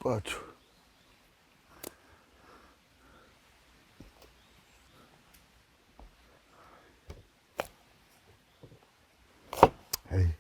빠져. 에이.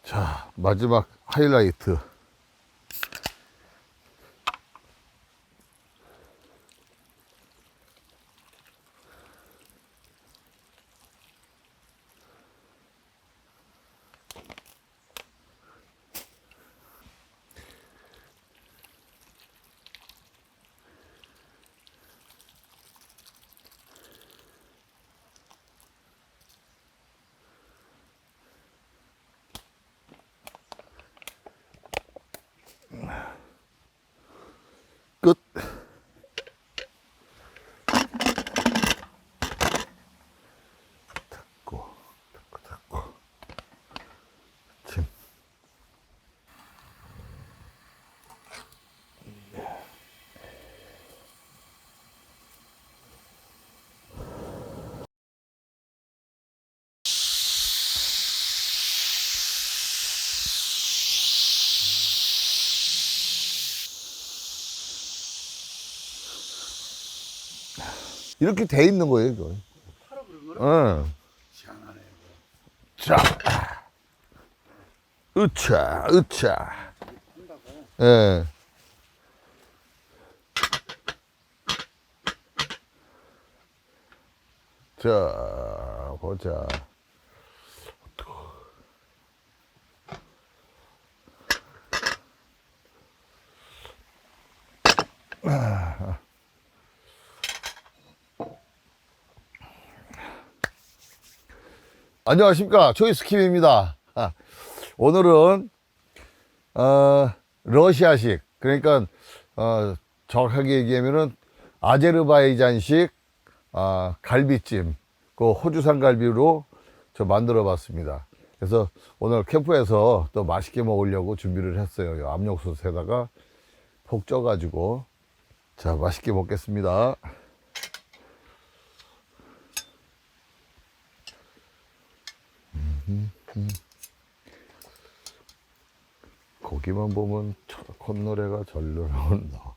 자, 마지막 하이라이트. 이렇게 돼 있는 거예요, 이거. 팔아 그런 거를? 응. 희한하네. 자, 으차, 으차. 한다고. 예. 자, 보자. 안녕하십니까, 조이스킴입니다. 오늘은 러시아식, 그러니까 정확하게 얘기하면은 아제르바이잔식 갈비찜, 그 호주산 갈비로 저 만들어 봤습니다. 그래서 오늘 캠프에서 또 맛있게 먹으려고 준비를 했어요. 압력솥에다가 푹 쪄가지고. 자, 맛있게 먹겠습니다. 고기만 보면 콧노래가 절로 나온다.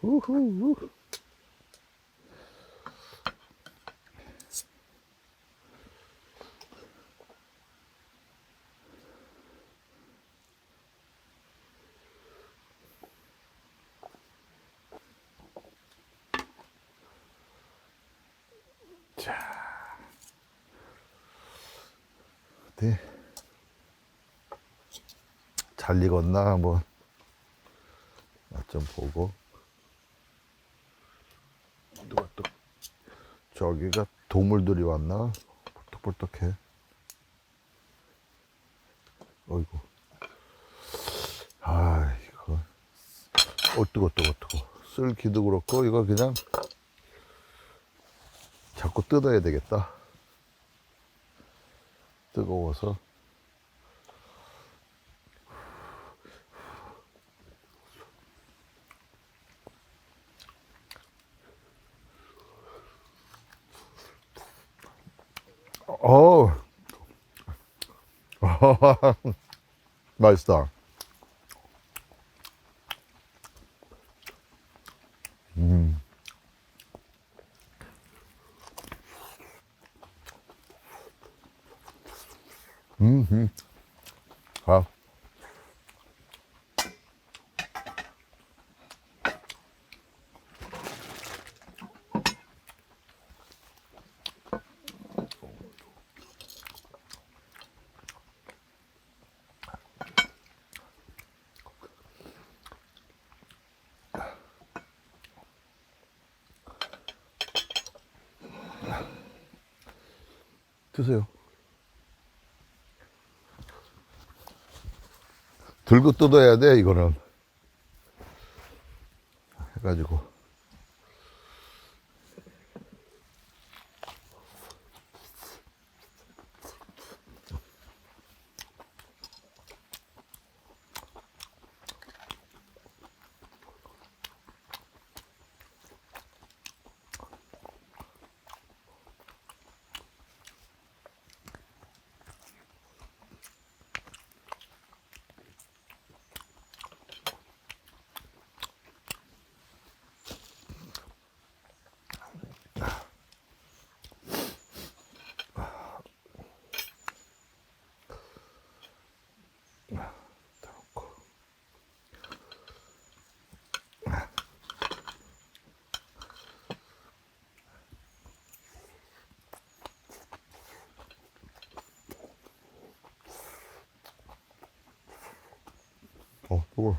우후. 자, 네. 잘 익었나 한번 맛 좀 보고. 누가 또 저기가 동물들이 왔나? 볼떡볼떡해. 어이구. 아, 이거 뜨거. 쓸 기도 그렇고 이거 그냥 자꾸 뜯어야 되겠다. 뜨거워서. 어우. 맛있다. 아. 드세요. 들고 뜯어야 돼, 이거는. 해가지고. 뜨거워.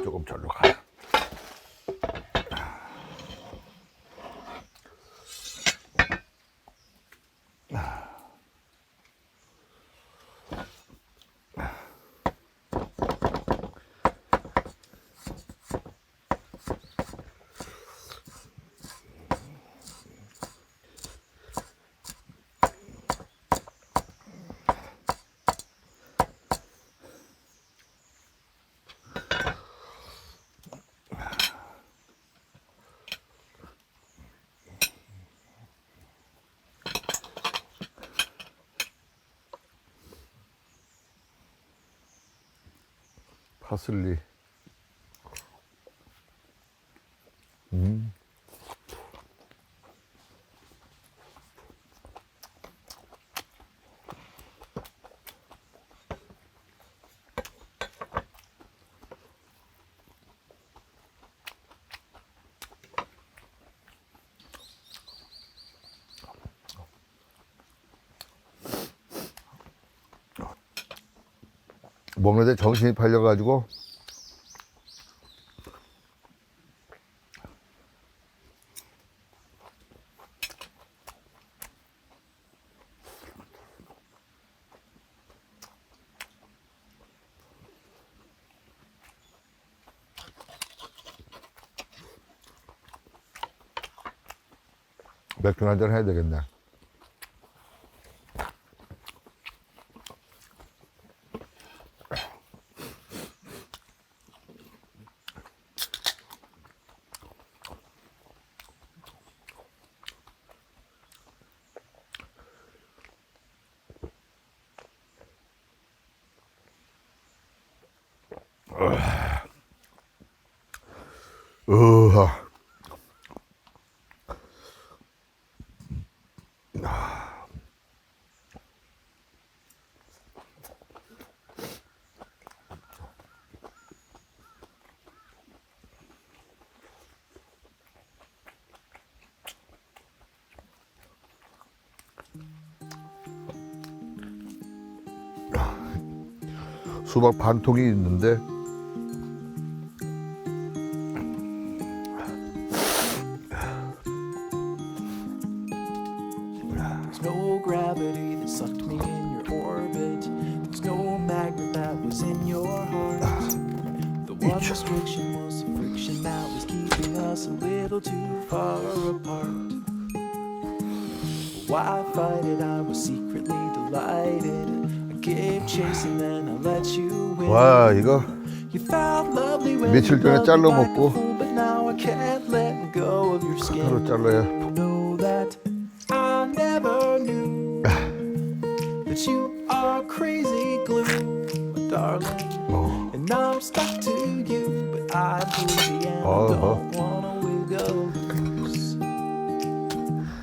조금 절로 가. 파슬리. 먹는데 정신이 팔려가지고 맥주 한잔 해야 되겠네. 으아. 수박 반 통이 있는데 There's no gravity that sucked me in your orbit. There's no magnet that was in your heart. The one restriction was the friction that was keeping us a little too far apart. Why fight it? I was secretly delighted. I kept chasing, then I let you win. 와 이거 You felt lovely when 며칠 you 전에 loved 잘라 me like a 먹고 fool, but now I can't let go of your skin. 하루 잘라야 Know that I never knew that you are crazy glue, my darling. And I'm stuck to you, but I'm bougie and I don't wanna wiggle loose.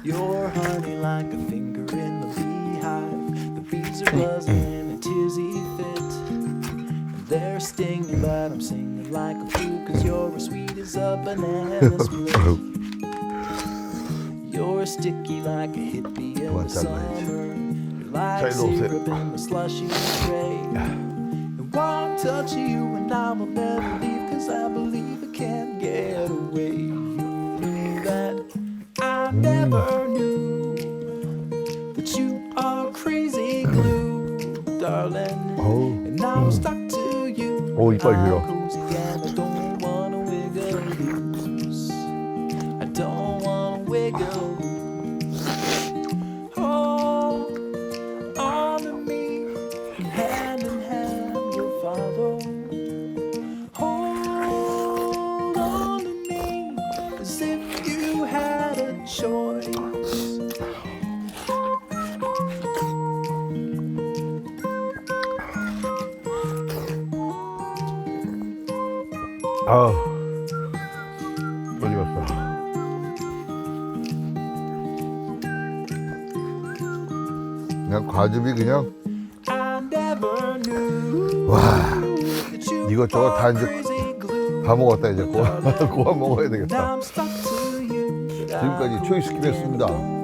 You're honey like a finger in the beehive. The bees are buzzing in a tizzy fit. And they're stinging, but I'm singing like a fool, 'cause you're as sweet as a banana split. You're sticky like a hippie in the summer. You're like syrup in the slushy tray. And one touch of you and I will never leave, 'cause I believe I can't get away. You knew that I never knew that you are crazy glue, darling. And I'm stuck to you. 오 이빨 길어. I'm cozy and I don't wanna wiggle loose. I don't wanna wiggle. Hold on to me, hand in hand we'll follow. Hold on to me, as if you had a choice. 아 어디 갔어? 그냥 과즙이 그냥 I never knew 와 that you 이것저것 다 are 이제 crazy glue. 다 먹었다 이제 고아 먹어야 Now 되겠다. I'm stuck to you, but I 지금까지 초이스킵 했습니다.